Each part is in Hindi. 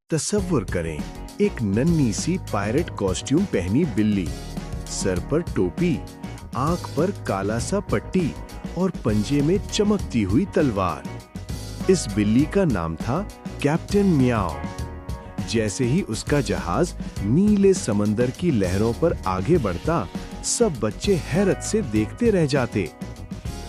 तसव्वुर करें, एक नन्ही सी पायरेट कॉस्ट्यूम पहनी बिल्ली, सर पर टोपी, आंख पर काला सा पट्टी और पंजे में चमकती हुई तलवार। इस बिल्ली का नाम था कैप्टन मियाओ। जैसे ही उसका जहाज नीले समंदर की लहरों पर आगे बढ़ता, सब बच्चे हैरत से देखते रह जाते।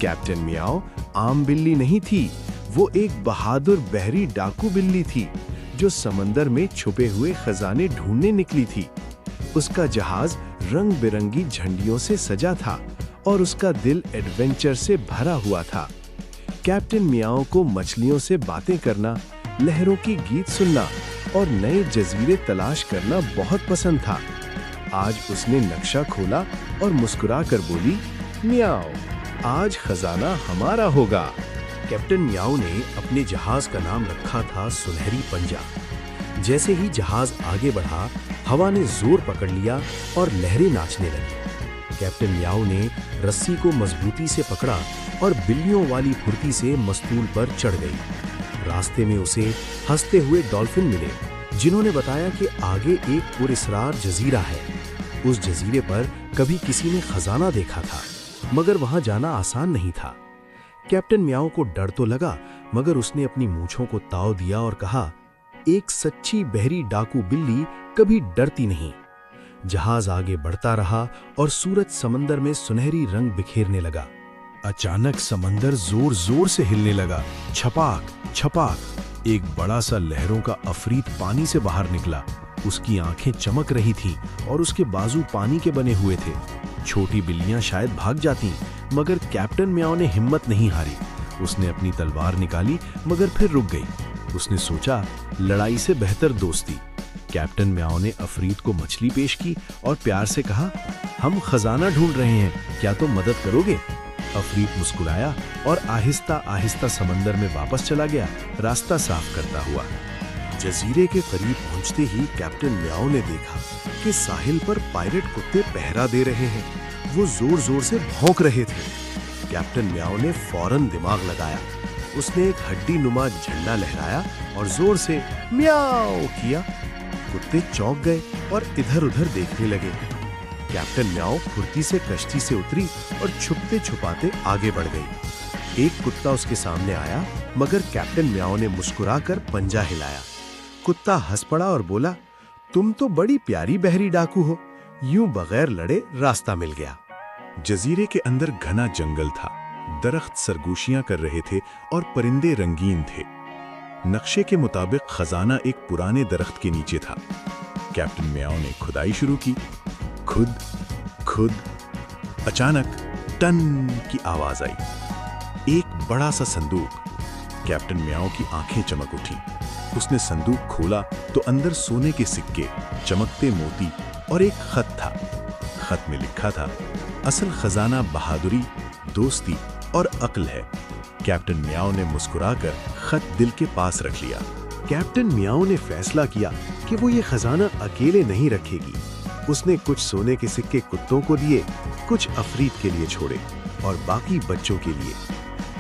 कैप्टन मियाओ आम बिल्ली नहीं थी, वो एक बहादुर बहरी डाकू बिल्ली थी जो समंदर में छुपे हुए खजाने ढूंढने निकली थी। उसका जहाज रंग बिरंगी झंडियों से सजा था और उसका दिल एडवेंचर से भरा हुआ था। कैप्टन मियाओ को मछलियों से बातें करना, लहरों की गीत सुनना और नए जजीरे तलाश करना बहुत पसंद था। आज उसने नक्शा खोला और मुस्कुराकर बोली, मियाओ, आज खजाना हमारा होगा। कैप्टन मियाओ ने अपने जहाज का नाम रखा था सुनहरी पंजा। जैसे ही जहाज आगे बढ़ा, हवा ने जोर पकड़ लिया और लहरें नाचने लगी। कैप्टन मियाओ ने रस्सी को मजबूती से पकड़ा और बिल्लियों वाली फुर्ती से मस्तूल पर चढ़ गई। रास्ते में उसे हंसते हुए डॉल्फिन मिले, जिन्होंने बताया कि आगे एक पुरस्रार जजीरा है। उस जजीरे पर कभी किसी ने खजाना देखा था, मगर वहां जाना आसान नहीं था। कैप्टन मियाओ को डर तो लगा, मगर उसने अपनी मूंछों को ताव दिया और कहा, एक सच्ची बहरी डाकू बिल्ली कभी डरती नहीं। जहाज आगे बढ़ता रहा और सूरज समंदर में सुनहरी रंग बिखेरने लगा। अचानक समंदर जोर जोर से हिलने लगा। छपाक छपाक, एक बड़ा सा लहरों का अफरीत पानी से बाहर निकला। उसकी आंखें चमक रही थीं और उसके बाजू पानी के बने हुए थे। छोटी बिल्लियां शायद भाग जातीं, मगर कैप्टन मियाओ ने हिम्मत नहीं हारी। उसने अपनी तलवार निकाली, मगर फिर रुक गई। उसने सोचा, लड़ाई से बेहतर दोस्ती। कैप्टन मियाओ ने अफरीत को मछली पेश की और प्यार से कहा, हम खजाना ढूंढ रहे हैं, क्या तुम मदद करोगे? अफरीत मुस्कुराया और आहिस्ता आहिस्ता समंदर में वापस चला गया, रास्ता साफ करता हुआ। जजीरे के करीब पहुंचते ही कैप्टन मियाओ ने देखा कि साहिल पर पायरेट कुत्ते पहरा दे रहे हैं। वो जोर जोर से भौंक रहे थे। कैप्टन मियाओ ने फौरन दिमाग लगाया। उसने एक हड्डी नुमा झंडा लहराया और जोर से म्याओ किया। कुत्ते चौंक गए और इधर-उधर देखने लगे। कैप्टन मियाओ फुर्ती से कश्ती से उतरी और छुपते छुपाते आगे बढ़ गई। एक कुत्ता उसके सामने आया, मगर कैप्टन मियाओ ने मुस्कुराकर पंजा हिलाया। कुत्ता हंस पड़ा और बोला, तुम तो बड़ी प्यारी बहरी डाकू हो। यूं बगैर लड़े रास्ता मिल गया। जजीरे के अंदर घना जंगल था। दरख्त सरगोशियां कर रहे थे और परिंदे रंगीन थे। नक्शे के मुताबिक खजाना एक पुराने दरख्त के नीचे था। कैप्टन मियाओ ने खुदाई शुरू की। खुद खुद अचानक टन की आवाज आई। एक बड़ा सा संदूक। कैप्टन मियाओ की आंखें चमक उठी। उसने संदूक खोला तो अंदर सोने के सिक्के, चमकते मोती और एक खत था। खत में लिखा था, असल खजाना बहादुरी, दोस्ती और अक्ल है। कैप्टन मियाओ ने मुस्कुराकर खत दिल के पास रख लिया। कैप्टन मियाओ ने फैसला किया कि वो ये खजाना अकेले नहीं रखेगी। उसने कुछ सोने के सिक्के कुत्तों को दिए, कुछ अफरीत के लिए छोड़े और बाकी बच्चों के लिए।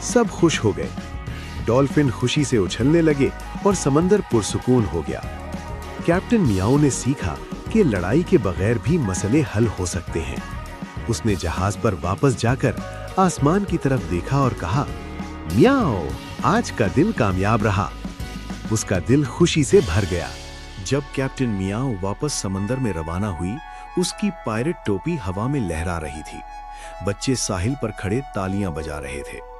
सब खुश हो गए। डॉल्फिन खुशी से उछलने लगे और समंदर पुरसुकून हो गया। कैप्टन मियाओ ने सीखा कि लड़ाई के बगैर भी मसले हल हो सकते हैं। उसने जहाज पर वापस जाकर आसमान की तरफ देखा और कहा, मियाओ, आज का दिन कामयाब रहा। उसका दिल खुशी से भर गया। जब कैप्टन मियाओ वापस समंदर में रवाना हुई, उसकी पायरेट टोपी हवा में लहरा रही थी। बच्चे साहिल पर खड़े तालियां बजा रहे थे।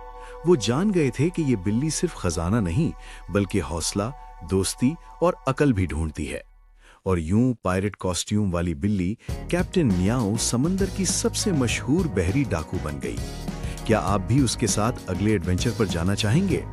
वो जान गए थे कि ये बिल्ली सिर्फ खजाना नहीं, बल्कि हौसला, दोस्ती और अकल भी ढूंढती है। और यूं पायरेट कॉस्ट्यूम वाली बिल्ली कैप्टन मियाओ समंदर की सबसे मशहूर बहरी डाकू बन गई। क्या आप भी उसके साथ अगले एडवेंचर पर जाना चाहेंगे?